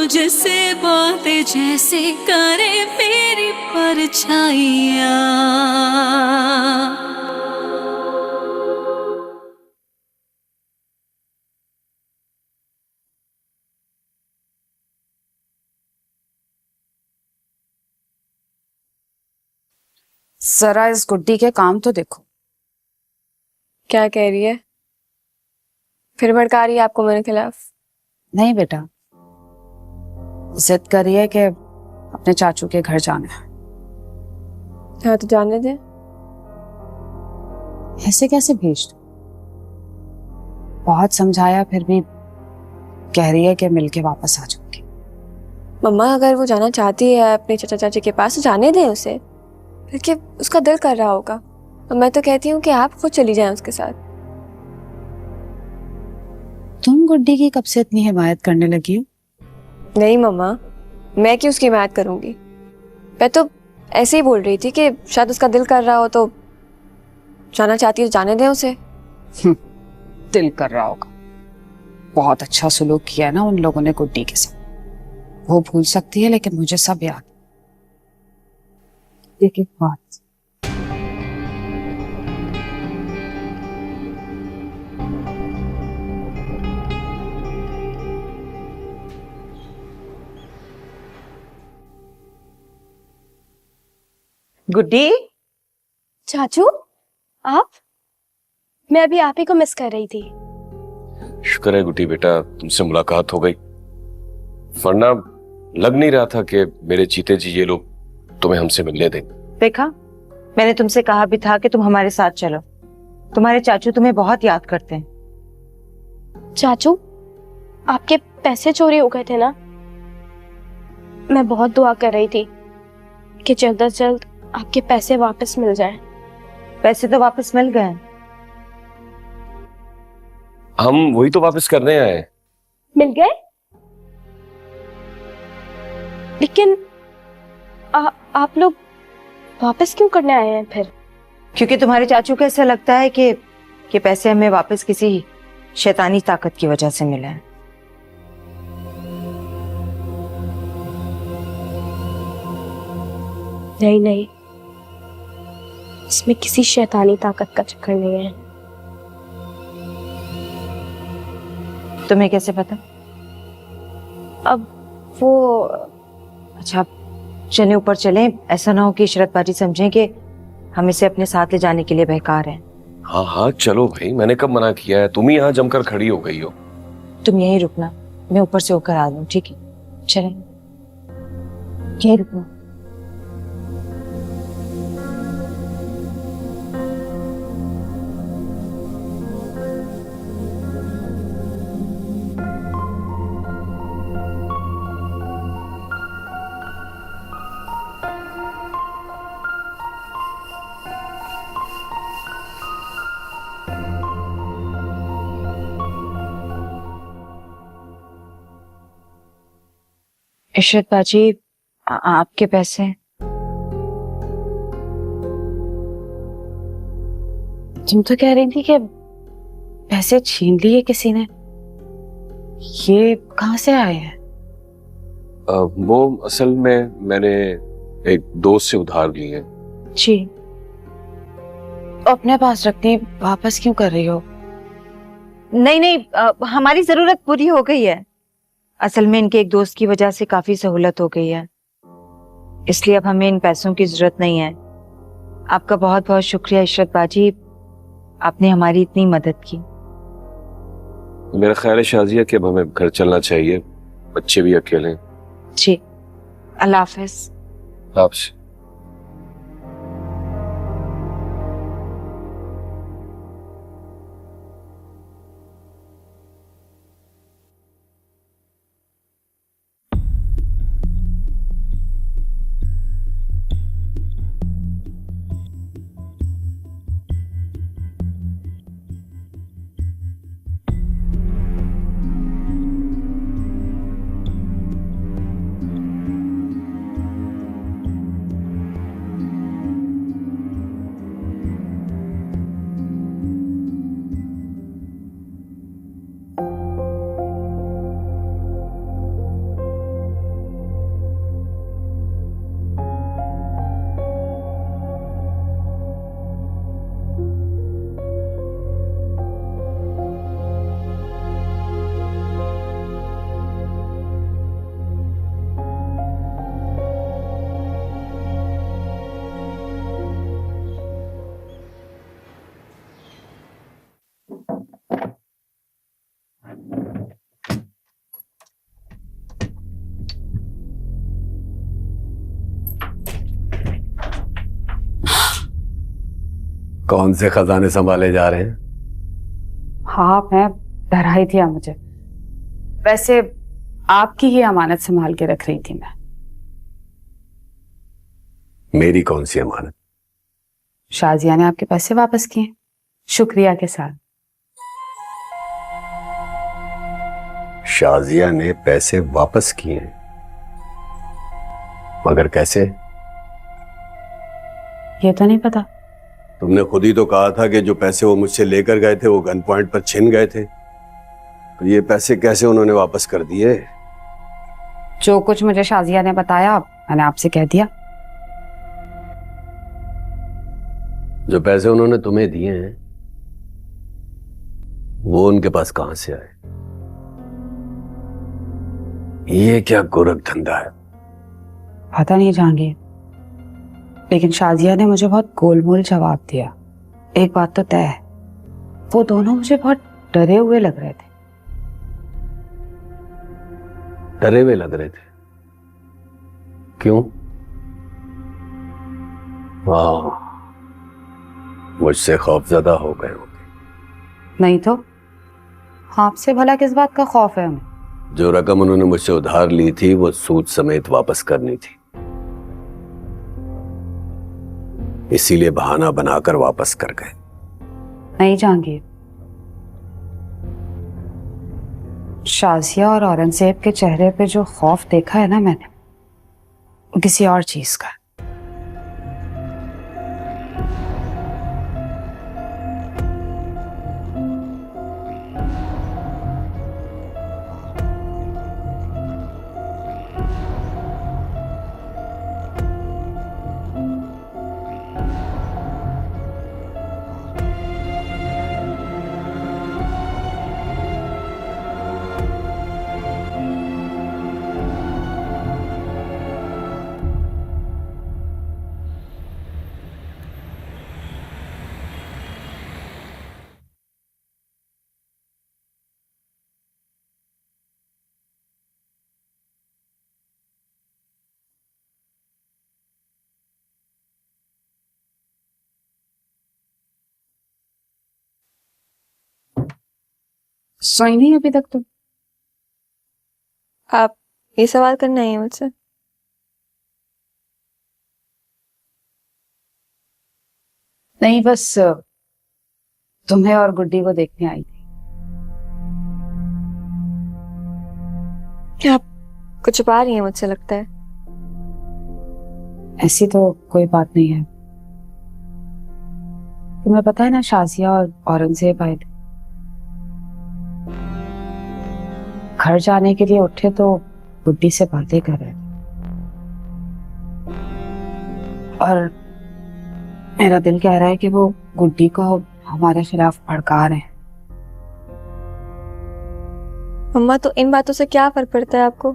मुझसे बातें जैसे करे मेरी परछाइयाँ। जरा इस गुड्डी के काम तो देखो। क्या कह रही है? फिर भड़का रही है आपको मेरे खिलाफ? नहीं बेटा, जिद कर रही है कि अपने चाचू के घर जाना है। हाँ तो जाने दे। ऐसे कैसे भेज दूं? बहुत समझाया फिर भी कह रही है कि मिलके वापस आ जाऊंगी। मम्मा अगर वो जाना चाहती है अपने चाचा चाची के पास तो जाने दें उसे, फिर क्या उसका दिल कर रहा होगा। और मैं तो कहती हूँ कि आप खुद चली जाएं उसके साथ। तुम गुड्डी की कब से इतनी हिमायत करने लगी हो? नहीं मम्मा, मैं क्यों उसकी हिमायत करूंगी? मैं तो ऐसे ही बोल रही थी कि शायद उसका दिल कर रहा हो तो जाना चाहती है तो जाने दें उसे। दिल कर रहा होगा। बहुत अच्छा सुलूक किया है ना उन लोगों ने गुड्डी के साथ। वो भूल सकती है लेकिन मुझे सब याद। एक एक बात। गुड्डी, चाचू आप? मैं अभी आप ही को मिस कर रही थी। शुक्र है गुड्डी बेटा तुमसे मुलाकात हो गई, वरना लग नहीं रहा था कि मेरे जीते जी ये लोग तुम्हें हमसे मिलने देंगे। देखा, मैंने तुमसे कहा भी था कि तुम हमारे साथ चलो। तुम्हारे चाचू तुम्हें बहुत याद करते हैं। चाचू आपके पैसे चोरी हो गए थे ना, मैं बहुत दुआ कर रही थी कि जल्द से जल्द आपके पैसे वापस मिल जाएं। पैसे तो वापस मिल गए। हम वही तो वापस करने आए। मिल गए? लेकिन आप लोग वापस क्यों करने आए हैं फिर? क्योंकि तुम्हारे चाचू को ऐसा लगता है कि पैसे हमें वापस किसी शैतानी ताकत की वजह से मिले हैं। नहीं नहीं, इसमें किसी शैतानी ताकत का चक्कर नहीं है। तुम्हें कैसे पता? अब वो अच्छा, चले ऊपर चलें। ऐसा ना हो कि इशरत बाजी समझें कि हम इसे अपने साथ ले जाने के लिए बहका रहे हैं। हाँ हाँ चलो भाई, मैंने कब मना किया है? तुम ही यहाँ जमकर खड़ी हो गई हो। तुम यहीं रुकना, मैं ऊपर से होकर आ दूं, ठीक है? चलें, यहीं रुकना। इशरत बाजी, आपके पैसे। तुम तो कह रही थी कि पैसे छीन लिए किसी ने, ये कहाँ से आए हैं? वो असल में मैंने एक दोस्त से उधार लिए हैं। जी, तो अपने पास रखनी वापस क्यों कर रही हो? नहीं नहीं, हमारी जरूरत पूरी हो गई है। असल में इनके एक दोस्त की वजह से काफी सहूलत हो गई है, इसलिए अब हमें इन पैसों की जरूरत नहीं है। आपका बहुत बहुत शुक्रिया इशरत बाजी, आपने हमारी इतनी मदद की। मेरा ख्याल है शाजिया कि अब हमें घर चलना चाहिए, बच्चे भी अकेले। जी, अल्लाह हाफिज। आपसे कौन से खजाने संभाले जा रहे हैं? हाँ, मैं डरा ही थी मुझे। वैसे आपकी ही अमानत संभाल के रख रही थी मैं। मेरी कौन सी अमानत? शाजिया ने आपके पैसे वापस किए, शुक्रिया के साथ। शाजिया ने पैसे वापस किए, मगर कैसे? ये तो नहीं पता। तुमने खुद ही तो कहा था कि जो पैसे वो मुझसे लेकर गए थे वो गन पॉइंट पर छिन गए थे, तो ये पैसे कैसे उन्होंने वापस कर दिए? जो कुछ मुझे शाजिया ने बताया मैंने आपसे कह दिया। जो पैसे उन्होंने तुम्हें दिए हैं वो उनके पास कहां से आए? ये क्या गोरख धंधा है? पता नहीं जहांगीर, लेकिन शाजिया ने मुझे बहुत गोलमोल जवाब दिया। एक बात तो तय है, वो दोनों मुझे बहुत डरे हुए लग रहे थे। डरे हुए लग रहे थे? क्यों? वाह, मुझसे खौफजदा हो गए होंगे। नहीं तो आपसे भला किस बात का खौफ है हमें? जो रकम उन्होंने मुझसे उधार ली थी वो सूद समेत वापस करनी थी, इसीलिए बहाना बनाकर वापस कर गए। नहीं जहांगीर, शाजिया और औरंगजेब के चेहरे पे जो खौफ देखा है ना मैंने, वो किसी और चीज का। सोई नहीं अभी तक तुम? आप ये सवाल करना है मुझसे? नहीं, बस तुम्हें और गुड्डी को देखने आई थी। आप कुछ छुपा रही हैं मुझसे, लगता है। ऐसी तो कोई बात नहीं है। तुम्हें पता है ना, शाजिया और औरंगजेब आए थे। घर जाने के लिए उठे तो गुड्डी से बातें कर रहे थे और मेरा दिल कह रहा है कि वो गुड्डी को हमारे खिलाफ भड़का रहे हैं। मम्मा, तो इन बातों से क्या फर्क पड़ता है आपको?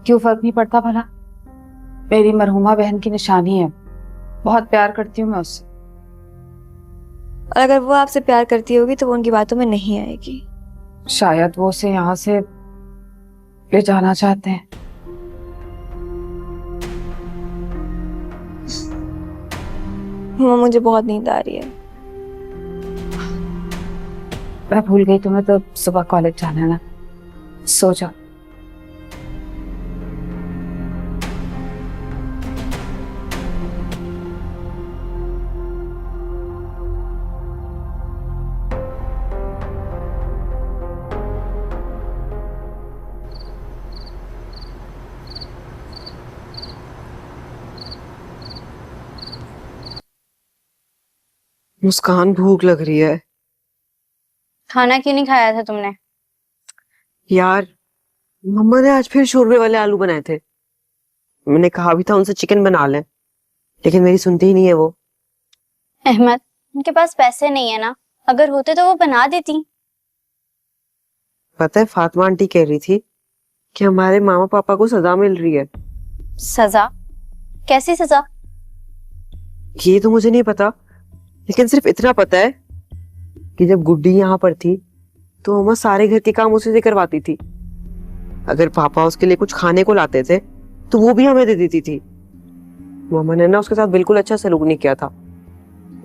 क्यों फर्क नहीं पड़ता भला? मेरी मरहुमा बहन की निशानी है, बहुत प्यार करती हूँ मैं उससे। और अगर वो आपसे प्यार करती होगी तो वो उनकी बातों में नहीं आएगी। शायद वो उसे यहाँ से ले जाना चाहते हैं। मम्मा, मुझे बहुत नींद आ रही है। मैं भूल गई, तुम्हें तो सुबह कॉलेज जाना है ना, सो जाओ। मुस्कान, भूख लग रही है खाना क्यों नहीं खाया था तुमने? यार। मम्मा ने आज फिर शोरबे वाले आलू बनाए थे। मैंने कहा भी था उनसे चिकन बना लें, लेकिन मेरी सुनती ही नहीं है वो। अहमद, उनके पास पैसे नहीं है ना, अगर होते तो वो बना देती। पता है, फातिमा आंटी कह रही थी कि हमारे मामा पापा को सजा मिल रही है। सजा? कैसी सजा? ये तो मुझे नहीं पता, लेकिन सिर्फ इतना पता है कि जब गुड्डी यहाँ पर थी तो मम्मा सारे घर के काम उसी से करवाती थी। अगर पापा उसके लिए कुछ खाने को लाते थे तो वो भी हमें दे देती थी। मम्मा ने ना उसके साथ बिल्कुल अच्छा सलूक नहीं किया था,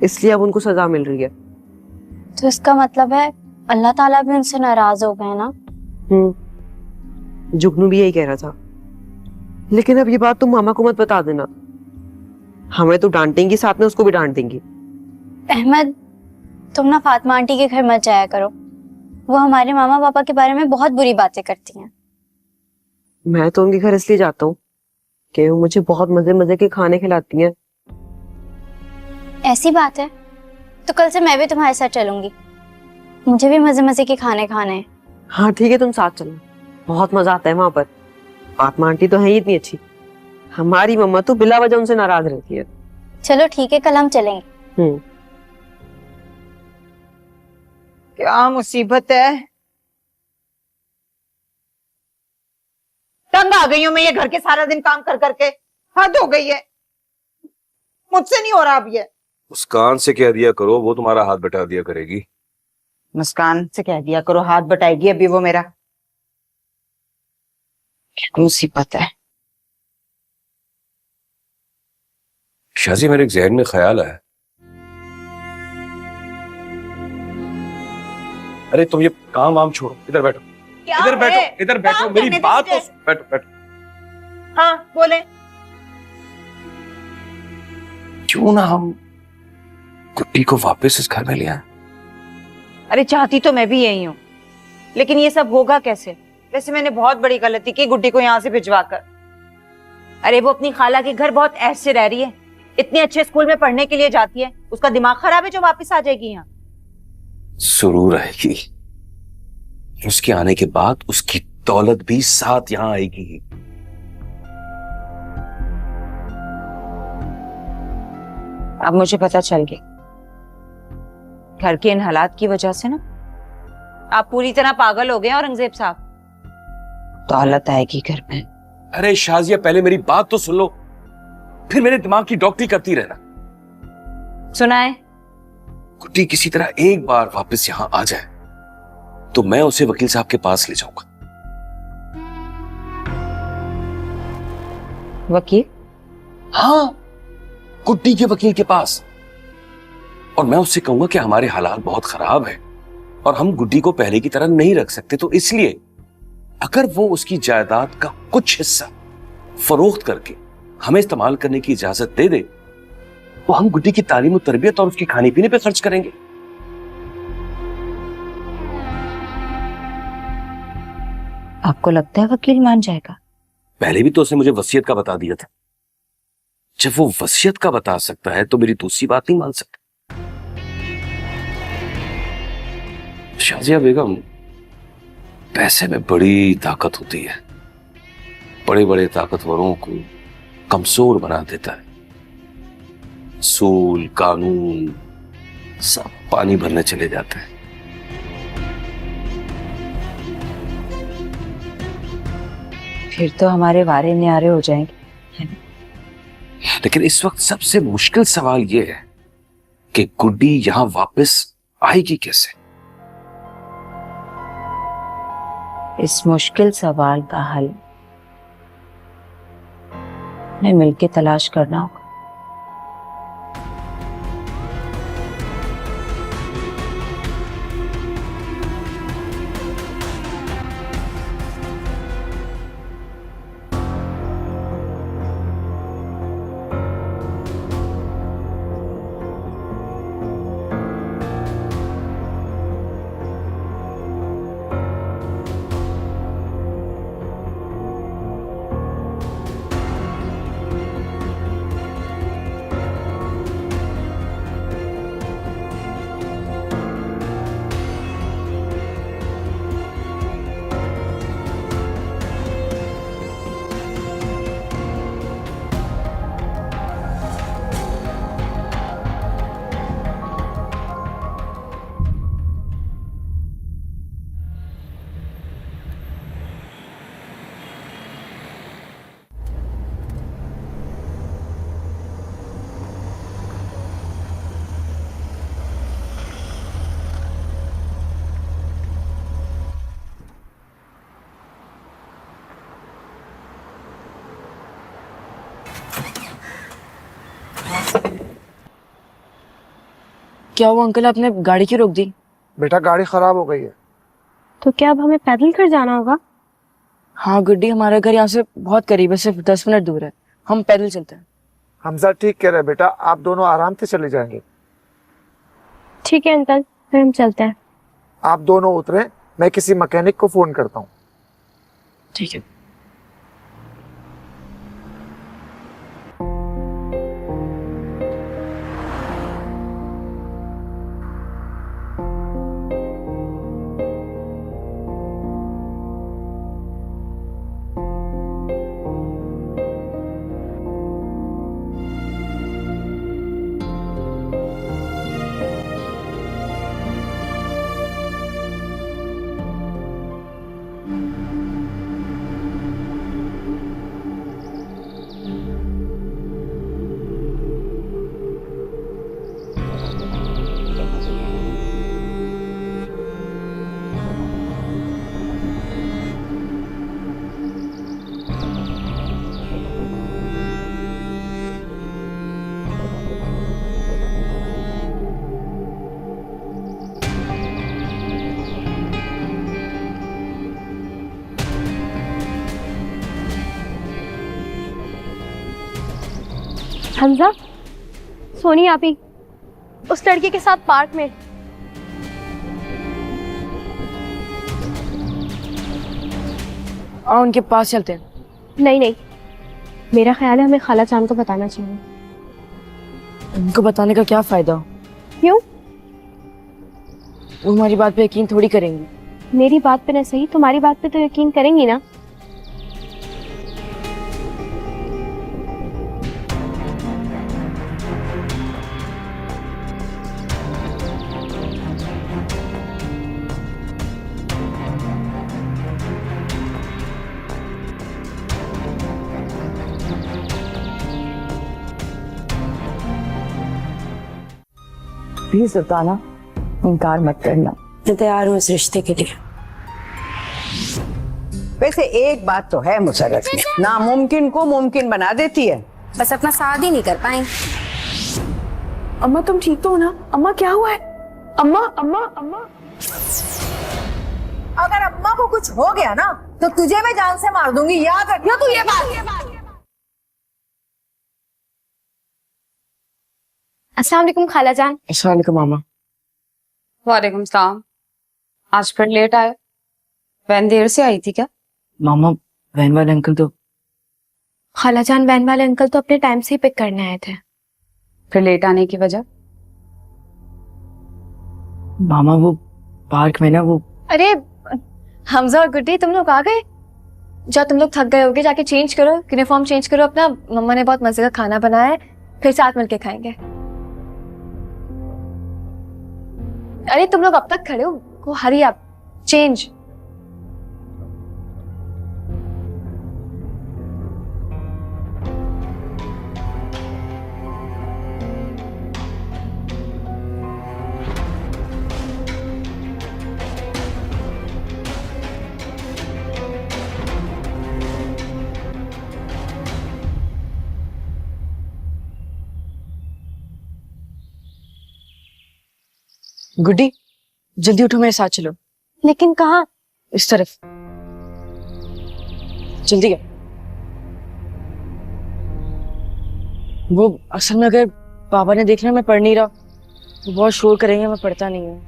इसलिए अब उनको सजा मिल रही है। तो इसका मतलब है अल्लाह ताला भी उनसे नाराज हो गए ना। जुगनू भी यही कह रहा था। लेकिन अब ये बात तुम मामा को मत बता देना, हमें तो डांटेंगी, साथ में उसको भी डांट देंगी। अहमद, तुम ना फातिमा आंटी के घर मत जाया करो, वो हमारे मामा पापा के बारे में बहुत बुरी बातें करती हैं। मैं तो उनके घर इसलिए जाता हूँ कि वो मुझे बहुत मजे मजे के खाने खिलाती हैं। ऐसी बात है तो कल से मैं भी तुम्हारे साथ चलूंगी, मुझे भी मजे मजे के खाने खाने हैं। हाँ ठीक है, तुम साथ चलो, बहुत मजा आता है वहां पर। फातिमा आंटी तो है ही इतनी अच्छी, हमारी मम्मा तो बिला वजह उनसे नाराज रहती है। चलो ठीक है, कल हम चलेंगे। क्या मुसीबत है, तंग आ गई हूं मैं ये घर के सारा दिन काम कर करके, हद हो गई है, मुझसे नहीं हो रहा अब ये। मुस्कान से कह दिया करो, वो तुम्हारा हाथ बटा दिया करेगी। मुस्कान से कह दिया करो, हाथ बटाएगी अभी वो मेरा। क्या मुसीबत है। शाजी, मेरे जहन में ख्याल आया। अरे तुम ये काम वाम छोड़ो, इधर बैठो, इधर बैठो, इधर बैठो, मेरी बात तो बैठो बैठो। हाँ बोले। क्यों ना हम गुड्डी को वापस इस घर में ले आए? अरे चाहती तो मैं भी यही हूँ, लेकिन ये सब होगा कैसे। वैसे मैंने बहुत बड़ी गलती की गुड्डी को यहाँ से भिजवा कर। अरे वो अपनी खाला के घर बहुत ऐश से रह रही है, इतने अच्छे स्कूल में पढ़ने के लिए जाती है, उसका दिमाग खराब है जो वापस आ जाएगी यहाँ। जरूर आएगी, उसके आने के बाद उसकी दौलत भी साथ यहाँ आएगी। अब मुझे पता चल गया, घर के इन हालात की वजह से ना आप पूरी तरह पागल हो गए औरंगजेब साहब। दौलत आएगी घर में। अरे शाजिया, पहले मेरी बात तो सुन लो, फिर मेरे दिमाग की डॉक्टरी करती रहना। सुनाए। गुड्डी किसी तरह एक बार वापस यहां आ जाए तो मैं उसे वकील साहब के पास ले जाऊंगा। वकील? हाँ, गुड्डी के वकील के पास। और मैं उससे कहूंगा कि हमारे हालात बहुत खराब है और हम गुड्डी को पहले की तरह नहीं रख सकते, तो इसलिए अगर वो उसकी जायदाद का कुछ हिस्सा फरोख्त करके हमें इस्तेमाल करने की इजाजत दे दे, तो हम गुड्डी की तालीम और तरबियत और उसके खाने पीने पे खर्च करेंगे। आपको लगता है वकील मान जाएगा? पहले भी तो उसने मुझे वसीयत का बता दिया था। जब वो वसीयत का बता सकता है तो मेरी दूसरी बात नहीं मान सकता। शाजिया बेगम, पैसे में बड़ी ताकत होती है, बड़े बड़े ताकतवरों को कमजोर बना देता है। सूल कानून सब पानी भरने चले जाते हैं। फिर तो हमारे वारे न्यारे हो जाएंगे। लेकिन इस वक्त सबसे मुश्किल सवाल यह है कि गुड्डी यहां वापस आएगी कैसे? इस मुश्किल सवाल का हल हमें मिलके तलाश करना होगा। क्या हुआ अंकल, आपने गाड़ी क्यों रोक दी? बेटा गाड़ी खराब हो गई है। तो क्या अब हमें पैदल कर जाना होगा? हाँ गुड्डी, हमारा घर यहाँ से बहुत करीब है, सिर्फ 10 मिनट दूर है, हम पैदल चलते हैं। हमजा ठीक कह रहे हैं बेटा, आप दोनों आराम से चले जाएंगे। ठीक है अंकल, फिर हम चलते हैं। आप दोनों उतरे, मैं किसी मैकेनिक को फोन करता हूँ। ठीक है। हमजा, सोनी आप ही उस लड़के के साथ पार्क में। आओ उनके पास चलते हैं। नहीं नहीं, मेरा ख्याल है हमें खाला जान को बताना चाहिए। उनको बताने का क्या फायदा? क्यों? वो हमारी बात पे यकीन थोड़ी करेंगी। मेरी बात पे न सही, तुम्हारी बात पे तो यकीन करेंगी ना। प्लीज सुल्ताना, इनकार मत करना, मैं तैयार हूँ इस रिश्ते के लिए। वैसे एक बात तो है मुसर्रत में, नामुमकिन को मुमकिन बना देती है। बस अपना शादी नहीं कर पाए। अम्मा तुम ठीक तो हो ना? अम्मा क्या हुआ है? अम्मा अम्मा अम्मा, अगर अम्मा को कुछ हो गया ना तो तुझे मैं जान से मार दूंगी, याद रखियो तू ये बात। अस्सलाम वालेकुम खाला जान। अस्सलाम वालेकुम मामा। वालेकुम सलाम। आज फिर लेट आए? वैन देर से आई थी क्या? मामा वैन वाले अंकल तो खाला जान, वैन वाले अंकल तो अपने टाइम से ही पिक करने आए थे। फिर लेट आने की वजह? मामा वो पार्क में ना वो। अरे हमजा और गुड्डी, तुम लोग आ गए? जाओ, तुम लोग थक गए होगे, जाके चेंज करो, यूनिफॉर्म चेंज करो अपना। मम्मा ने बहुत मजे का खाना बनाया है, फिर साथ मिलके खाएंगे। अरे तुम लोग अब तक खड़े हो, हरी अप, चेंज। गुड्डी जल्दी उठो, मेरे साथ चलो। लेकिन कहाँ? इस तरफ, जल्दी कर। वो असल में अगर पापा ने देखना मैं पढ़ नहीं रहा तो बहुत शोर करेंगे, मैं पढ़ता नहीं हूँ।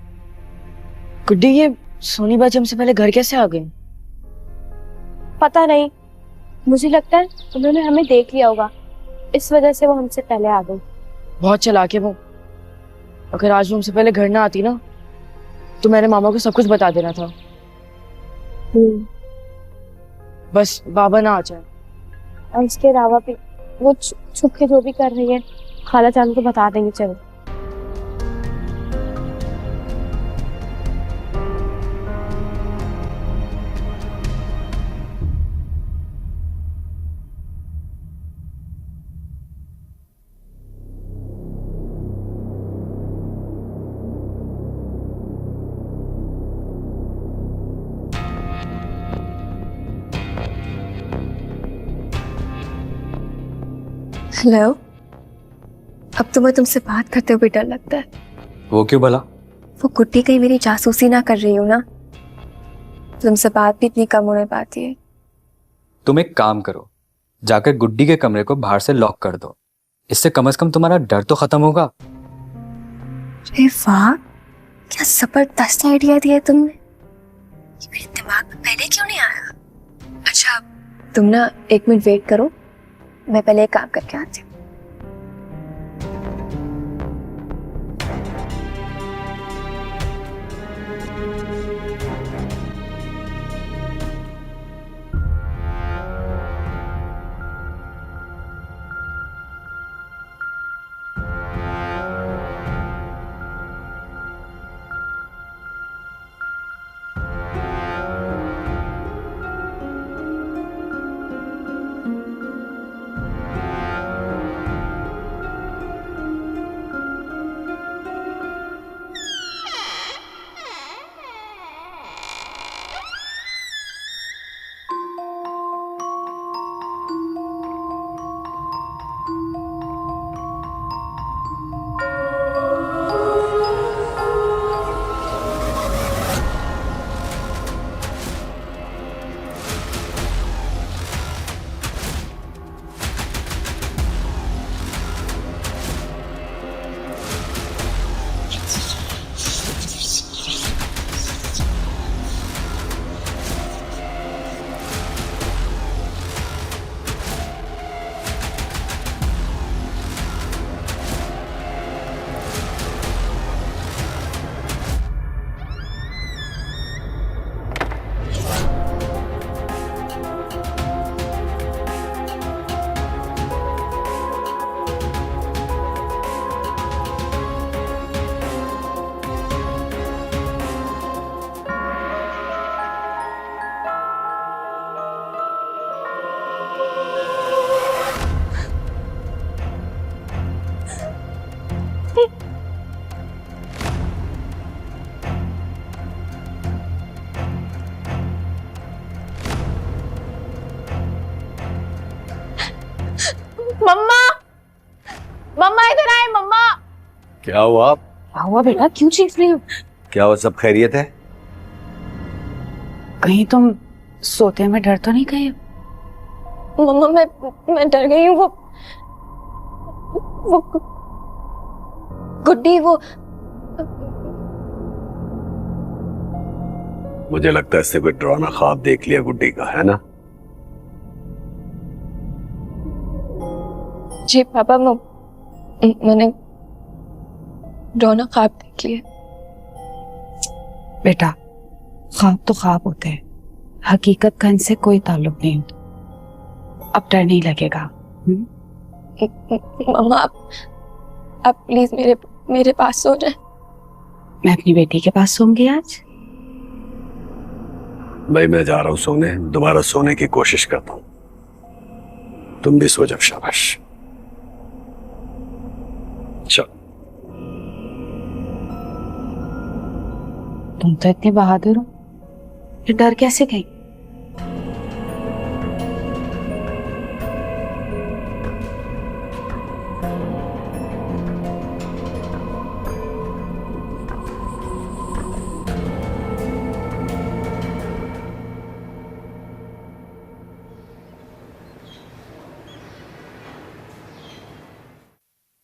गुड्डी ये सोनी बाजी हमसे पहले घर कैसे आ गई? पता नहीं, मुझे लगता है उन्होंने हमें देख लिया होगा, इस वजह से वो हमसे पहले आ गई। बहुत चालाक है वो। अगर आज वो हमसे पहले घर ना आती ना तो मैंने मामा को सब कुछ बता देना था। बस बाबा ना आ जाए। और इसके अलावा भी वो छुप के जो भी कर रही है खाला जान को बता देंगे। चलो हेलो, अब तुम्हें तुमसे बात करते हुए डर लगता है? वो क्यों भला? वो गुड्डी कहीं मेरी जासूसी ना कर रही हो ना, तुमसे बात भी इतनी कम होने पाती है। तुम एक काम करो, जाकर गुड्डी के कमरे को बाहर से लॉक कर दो, इससे कम से कम तुम्हारा डर तो खत्म होगा। अरे वाह, क्या जबरदस्त आइडिया दिया तुमने, ये मेरे दिमाग में पहले क्यों नहीं आया। अच्छा तुम ना 1 मिनट वेट करो, मैं पहले एक काम करके आती हूँ। मम्मा, मम्मा इधर आए मम्मा। क्या हुआ? क्या हुआ बेटा, क्यों चीख रही हो? क्या वो सब खैरियत है? कहीं तुम सोते में डर तो नहीं गई? मम्मा मैं डर गई हूँ। वो गुड्डी, वो मुझे लगता है इससे कोई डरावना ख्वाब देख लिया गुड्डी का, है ना? जी पापा, मैंने डरावना ख्वाब देख लिया। बेटा ख्वाब तो ख्वाब होते हैं, हकीकत का इनसे कोई ताल्लुक नहीं होता। अब डर नहीं लगेगा। मम्मा आप प्लीज मेरे पास सो जाए। मैं अपनी बेटी के पास सोऊंगी आज। भाई मैं जा रहा हूं सोने, दोबारा सोने की कोशिश करता हूं। तुम भी सो जाओ, शाबाश। चल। तुम तो इतनी बहादुर हो, फिर डर कैसे गई?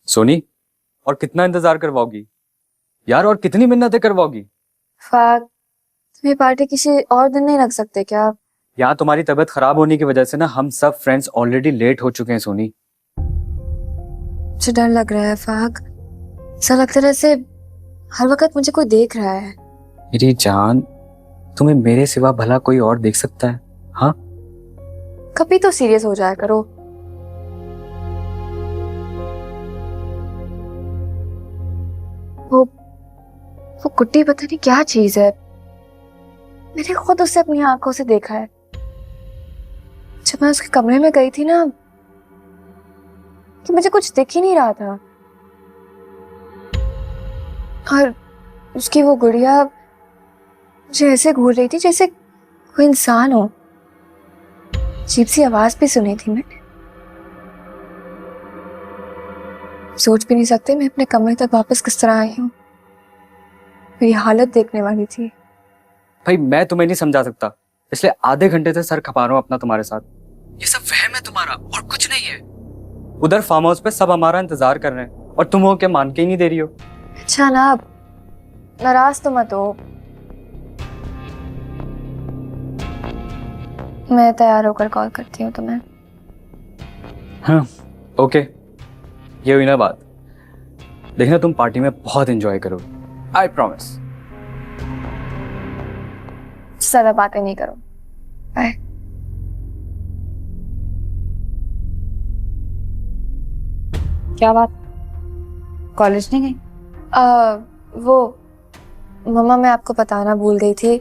सोनी, और कितना इंतजार करवाओगी यार, और कितनी मिन्नतें करवाओगी? फाक, तुम ये पार्टी किसी और दिन नहीं रख सकते क्या? यहाँ तुम्हारी तबीयत खराब होने की वजह से ना हम सब फ्रेंड्स ऑलरेडी लेट हो चुके हैं सोनी। मुझे डर लग रहा है फाक, ऐसा लगता है जैसे हर वक्त मुझे कोई देख रहा है। मेरी जान, तुम्हें मेरे सिवा भला कोई और देख सकता है? हाँ, कभी तो सीरियस हो जाया करो। वो गुड्डी पता नहीं क्या चीज है, मैंने खुद उसे अपनी आंखों से देखा है। जब मैं उसके कमरे में गई थी ना, कि मुझे कुछ दिख ही नहीं रहा था, और उसकी वो गुड़िया मुझे ऐसे घूर रही थी जैसे कोई इंसान हो। अजीब सी आवाज भी सुनी थी मैंने। सोच भी नहीं सकते मैं अपने कमरे तक वापस किस तरह आई हूँ। मेरी हालत देखने वाली थी। भाई मैं तुम्हें नहीं समझा सकता, इसलिए आधे घंटे से सर खपा रहा हूँ अपना तुम्हारे साथ। ये सब वहम है तुम्हारा और कुछ नहीं है। उधर फार्म हाउस पे सब हमारा इंतजार कर रहे हैं और तुम हो के मान के ही नहीं दे रही हो। अच्छा ना, नाराज तो मत हो, मैं तैयार होकर कॉल करती हूँ तुम्हें। हाँ ओके, ये हुई ना बात। देखना तुम पार्टी में बहुत एंजॉय करोगे, आई प्रॉमिस। ज्यादा बातें नहीं करो, बाय। क्या बात, कॉलेज नहीं गई? वो मम्मा, मैं आपको बताना भूल गई थी,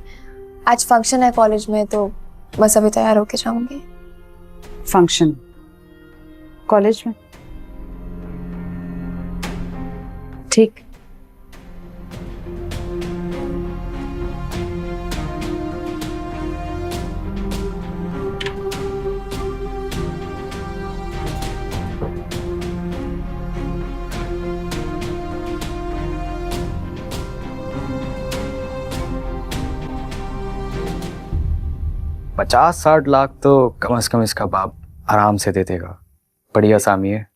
आज फंक्शन है कॉलेज में, तो बस अभी तैयार होके जाऊंगी। फंक्शन कॉलेज में? ठीक। पचास 60 लाख तो कम से कम इसका बाप आराम से दे देगा। बड़ी आसामी है,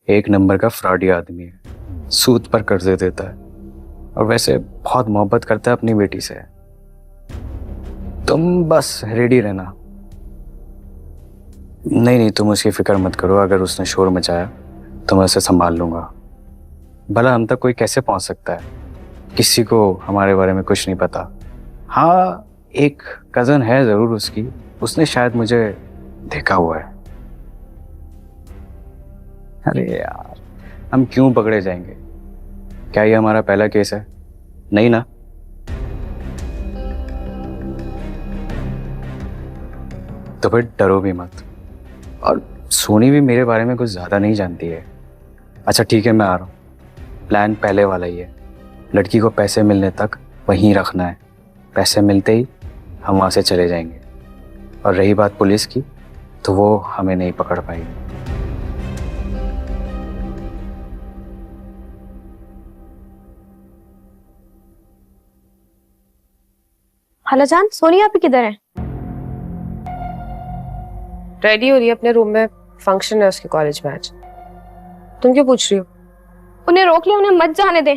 एक नंबर का फ्रॉडी आदमी है, सूद पर कर्जे देता है और वैसे बहुत मोहब्बत करता है अपनी बेटी से। तुम बस रेडी रहना। नहीं तुम उसकी फिक्र मत करो, अगर उसने शोर मचाया तो मैं उसे संभाल लूंगा। भला हम तक कोई कैसे पहुंच सकता है, किसी को हमारे बारे में कुछ नहीं पता। हाँ एक कजन है जरूर उसकी, उसने शायद मुझे देखा हुआ है। अरे यार हम क्यों पकड़े जाएंगे, क्या ये हमारा पहला केस है? नहीं ना? तो फिर डरो भी मत। और सोनी भी मेरे बारे में कुछ ज्यादा नहीं जानती है। अच्छा ठीक है, मैं आ रहा हूँ। प्लान पहले वाला ही है, लड़की को पैसे मिलने तक वहीं रखना है, पैसे मिलते ही हम वहां से चले जाएंगे। और रही बात पुलिस की, तो वो हमें नहीं पकड़ पाएगी। खालाजान, सोनी आप किधर है? रेडी हो रही है अपने रूम में, फंक्शन है उसके कॉलेज में आज। तुम क्यों पूछ रही हो? उन्हें रोक लिया, उन्हें मत जाने दे,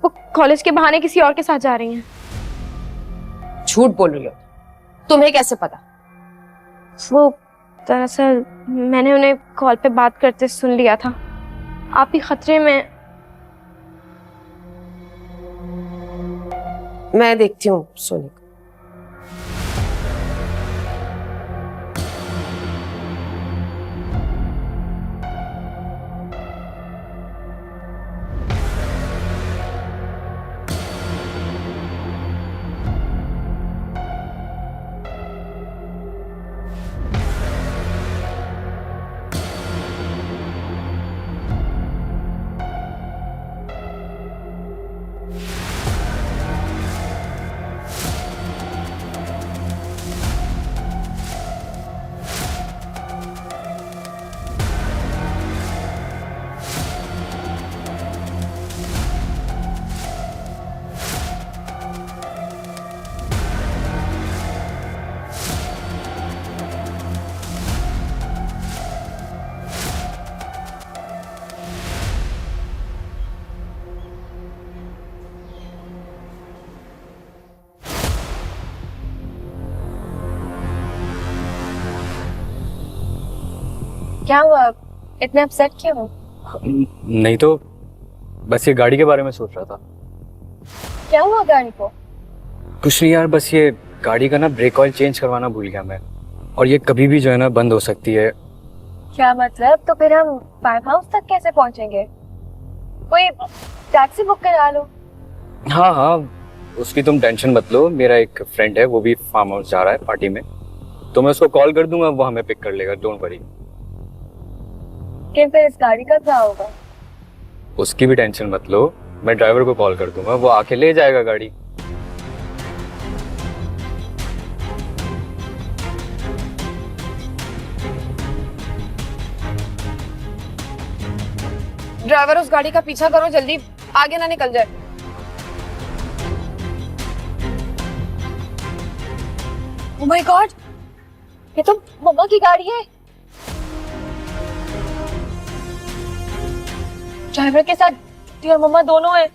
वो कॉलेज के बहाने किसी और के साथ जा रही हैं। झूठ बोल रही हो, तुम्हें कैसे पता? वो दरअसल मैंने उन्हें कॉल पे बात करते सुन लिया था। आप ही खतरे में। मैं देखती हूँ सोनी को। क्या हुआ, इतने अपसेट क्यों हो? नहीं तो बस ये गाड़ी के बारे में सोच रहा था। क्या हुआ गाड़ी को? कुछ नहीं यार, बस ये गाड़ी का ना ब्रेक ऑयल चेंज करवाना भूल गया मैं, और ये कभी भी जो है ना बंद हो सकती है। क्या मतलब? तो फिर हम फार्म हाउस तक कैसे पहुंचेंगे? कोई टैक्सी बुक करा लो। हाँ उसकी तुम टेंशन मत लो, मेरा एक फ्रेंड है वो भी फार्म हाउस जा रहा है पार्टी में, तो मैं उसको कॉल कर दूंगा, वो हमें पिक कर लेगा, डोंट वरी। कि फिर इस गाड़ी का क्या होगा? उसकी भी टेंशन मत लो, मैं ड्राइवर को कॉल कर दूंगा, वो आके ले जाएगा गाड़ी। ड्राइवर उस गाड़ी का पीछा करो, जल्दी आगे ना निकल जाए। ओह माय गॉड, ये तो मम्मा की गाड़ी है। ड्राइवर के साथ डियर मम्मा दोनों है।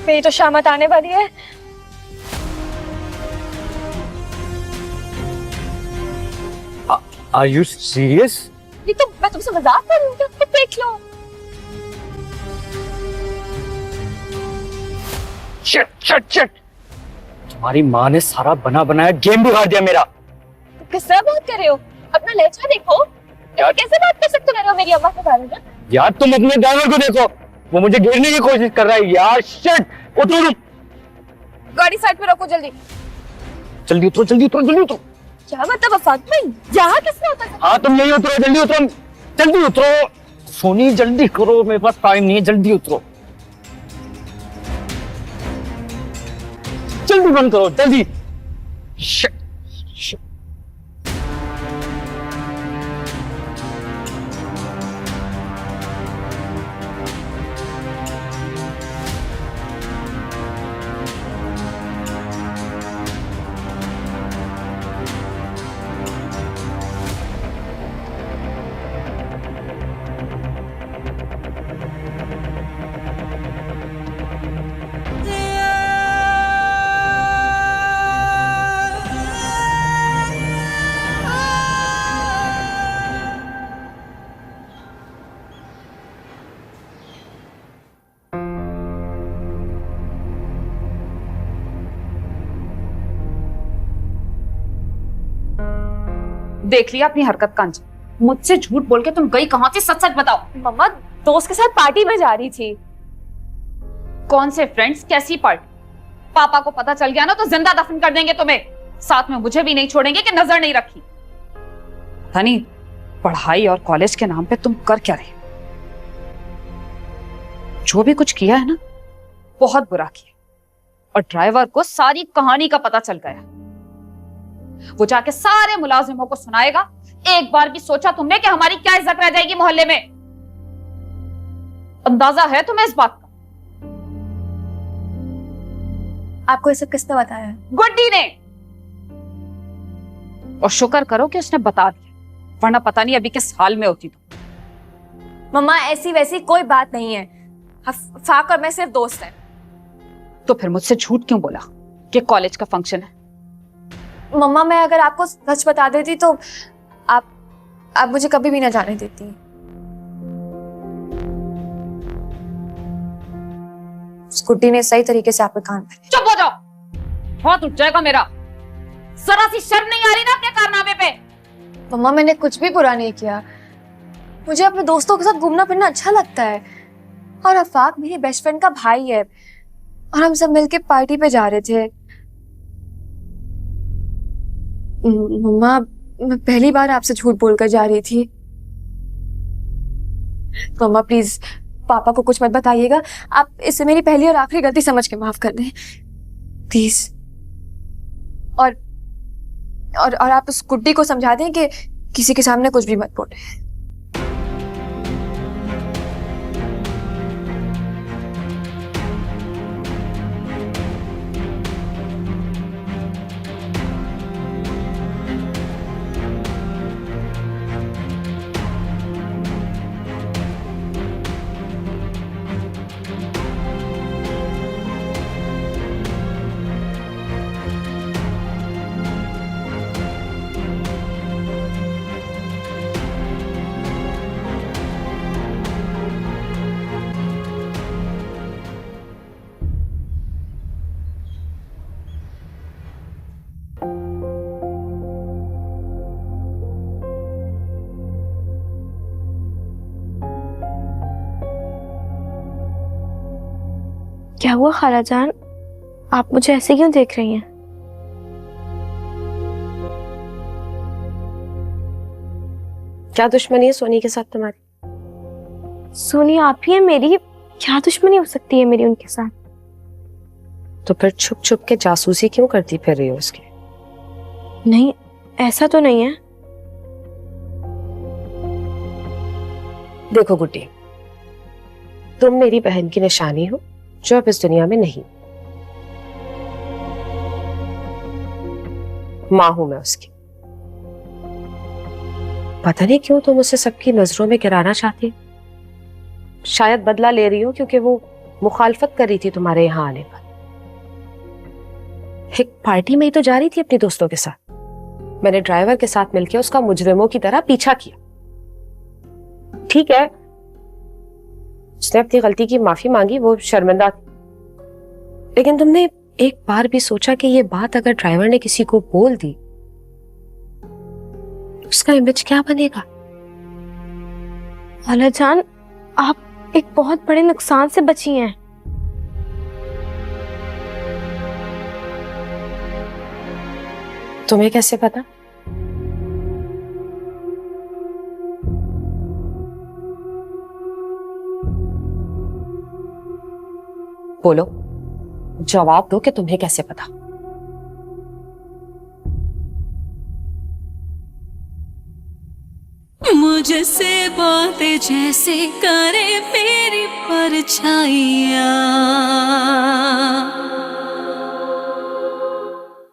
मेरी तो शामत आने वाली है। Are you serious? ये तो मैं तुमसे मजाक कर रही हूँ, क्या देख लो। Shit! तुम्हारी माँ ने सारा बना बनाया गेम बिगाड़ दिया मेरा। तुम किससे बात कर रहे हो? अपना लहजा देखो। यार कैसे बात कर सकते हो मेरी अम्मा के बारे में? यार तुम अपने ड्राइवर को देखो, वो मुझे घेरने की कोशिश कर रहा है यार। शिट, उतरो। गाड़ी साइड पे रखो जल्दी। जल्दी उतरो। क्या मतलब आफाक भाई, यहाँ किसने होता है? हाँ तुम यही उतरो, जल्दी उतरो। सोनी जल्दी करो, मेरे पास टाइम नहीं है, जल्दी उतरो। जल्दी बंद करो, जल्दी। शिट। देख लिया अपनी हरकत का अंजाम। मुझसे झूठ बोल के तुम गई कहां थी, सच सच बताओ। मम्मा दोस्त के साथ पार्टी में जा रही थी। कौन से फ्रेंड्स, कैसी पार्टी? पापा को पता चल गया ना तो जिंदा दफन कर देंगे तुम्हें, साथ में मुझे भी नहीं छोड़ेंगे कि नजर नहीं रखी। पता नहीं पढ़ाई और कॉलेज के नाम पे तुम कर क्या रहे। जो भी कुछ किया है ना, बहुत बुरा किया। और ड्राइवर को सारी कहानी का पता चल गया। वो जाके सारे मुलाजिमों को सुनाएगा। एक बार भी सोचा तुमने कि हमारी क्या इज्जत रह जाएगी मोहल्ले में? अंदाजा है तुम्हें इस बात का? आपको ये सब किसने बताया? गुड्डी ने। और शुक्र करो कि उसने बता दिया, वरना पता नहीं अभी किस हाल में होती तुम। मम्मा ऐसी वैसी कोई बात नहीं है, फाक और मैं सिर्फ दोस्त हैं। तो फिर मुझसे झूठ क्यों बोला कि कॉलेज का फंक्शन है? मम्मा मैं अगर आपको सच बता देती तो आप मुझे कभी भी ना जाने देती। स्कूटी ने सही तरीके से आपके कान पे। चुप हो जाओ, बहुत उठ जाएगा मेरा। जरा सी शर्म नहीं आ रही ना अपने कारनामे पे? मम्मा मैंने कुछ भी बुरा नहीं किया, मुझे अपने दोस्तों के साथ घूमना फिरना अच्छा लगता है। और आफाक मेरी बेस्ट फ्रेंड का भाई है और हम सब मिलके पार्टी पे जा रहे थे। मम्मा मैं पहली बार आपसे झूठ बोलकर जा रही थी। मम्मा प्लीज पापा को कुछ मत बताइएगा, आप इसे मेरी पहली और आखिरी गलती समझ के माफ कर दें प्लीज। और आप उस गुड्डी को समझा दें कि किसी के सामने कुछ भी मत बोले। क्या हुआ खालाजान, आप मुझे ऐसे क्यों देख रही हैं? क्या दुश्मनी है सोनी के साथ तुम्हारी? सोनी आप ही है मेरी, क्या दुश्मनी हो सकती है मेरी उनके साथ? तो फिर छुप छुप के जासूसी क्यों करती फिर रही हो उसकी? नहीं ऐसा तो नहीं है। देखो गुड्डी, तुम मेरी बहन की निशानी हो जो अब इस दुनिया में नहीं। माँ हूं मैं उसकी। पता नहीं क्यों तुम उसे सबकी नजरों में गिराना चाहती। शायद बदला ले रही हो क्योंकि वो मुखालफत कर रही थी तुम्हारे यहाँ आने पर। एक पार्टी में ही तो जा रही थी अपने दोस्तों के साथ। मैंने ड्राइवर के साथ मिलकर उसका मुजरिमों की तरह पीछा किया। ठीक है, उसने अपनी गलती की माफी मांगी, वो शर्मिंदा थी, लेकिन तुमने एक बार भी सोचा कि ये बात अगर ड्राइवर ने किसी को बोल दी उसका इमेज क्या बनेगा? खालाजान, आप एक बहुत बड़े नुकसान से बची हैं। तुम्हें कैसे पता? बोलो, जवाब दो कि तुम्हें कैसे पता? मुझसे बातें जैसे करे मेरी परछाइयाँ।